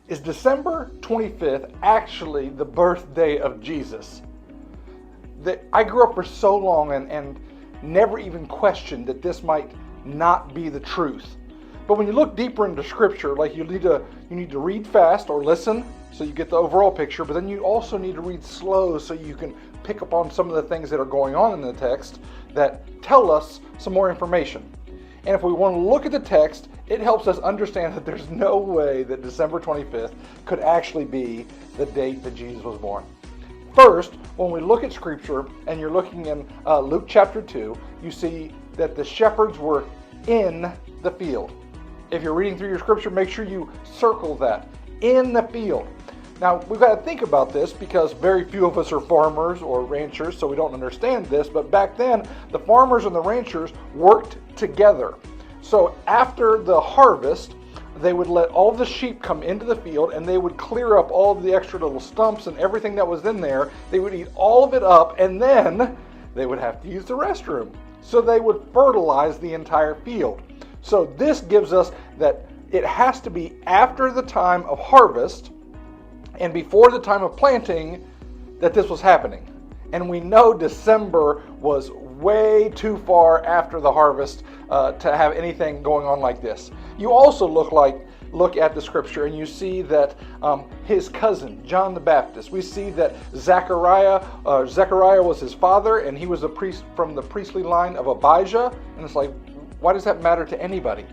Is December 25th actually the birthday of Jesus? I grew up for so long and never even questioned that this might not be the truth. But when you look deeper into Scripture, like you need to read fast or listen so you get the overall picture, but then you also need to read slow so you can pick up on some of the things that are going on in the text that tell us some more information. And if we want to look at the text, it helps us understand that there's no way that December 25th could actually be the date that Jesus was born. First, when we look at Scripture, and you're looking in Luke chapter 2, you see that the shepherds were in the field. If you're reading through your Scripture, make sure you circle that, in the field. Now, we've got to think about this because very few of us are farmers or ranchers, so we don't understand this. But back then, the farmers and the ranchers worked together. So after the harvest, they would let all the sheep come into the field and they would clear up all of the extra little stumps and everything that was in there. They would eat all of it up and then they would have to use the restroom. So they would fertilize the entire field. So this gives us that it has to be after the time of harvest and before the time of planting that this was happening. And we know December was way too far after the harvest to have anything going on like this. You also look at the Scripture and you see that his cousin, John the Baptist, we see that Zechariah was his father and he was a priest from the priestly line of Abijah. And it's like, why does that matter to anybody?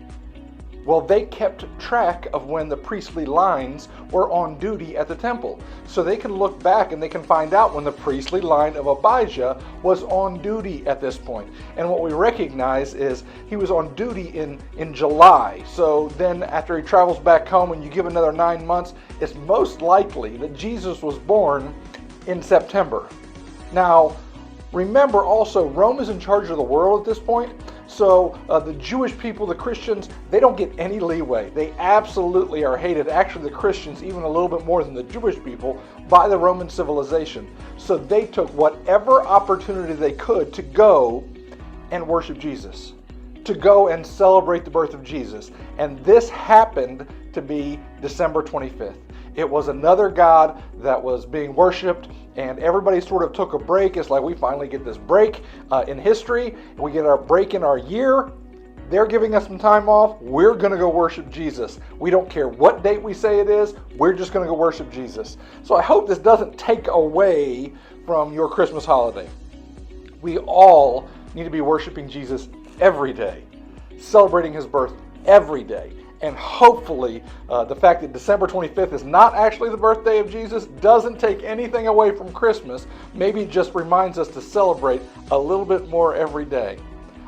Well, they kept track of when the priestly lines were on duty at the temple. So they can look back and they can find out when the priestly line of Abijah was on duty at this point. And what we recognize is he was on duty in July. So then after he travels back home and you give another 9 months, it's most likely that Jesus was born in September. Now, remember also, Rome is in charge of the world at this point. So the Jewish people, the Christians, they don't get any leeway. They absolutely are hated, actually the Christians even a little bit more than the Jewish people, by the Roman civilization. So they took whatever opportunity they could to go and worship Jesus, to go and celebrate the birth of Jesus. And this happened to be December 25th. It was another god that was being worshipped, and everybody sort of took a break. It's like we finally get this break in history. We get our break in our year. They're giving us some time off. We're going to go worship Jesus. We don't care what date we say it is. We're just going to go worship Jesus. So I hope this doesn't take away from your Christmas holiday. We all need to be worshiping Jesus every day, celebrating his birth every day. And hopefully the fact that December 25th is not actually the birthday of Jesus doesn't take anything away from Christmas. Maybe it just reminds us to celebrate a little bit more every day.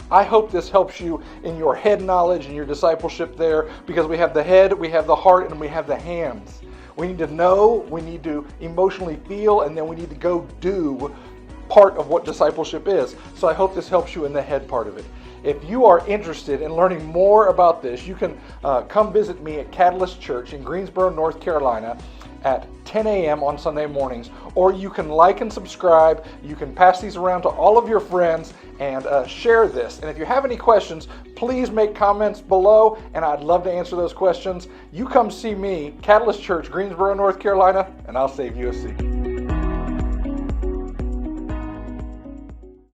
I hope this helps you in your head knowledge and your discipleship there, because we have the head, we have the heart, and we have the hands. We need to know, we need to emotionally feel, and then we need to go do part of what discipleship is. So I hope this helps you in the head part of it. If you are interested in learning more about this, you can come visit me at Catalyst Church in Greensboro, North Carolina at 10 a.m. on Sunday mornings. Or you can like and subscribe. You can pass these around to all of your friends and share this. And if you have any questions, please make comments below, and I'd love to answer those questions. You come see me, Catalyst Church, Greensboro, North Carolina, and I'll save you a seat.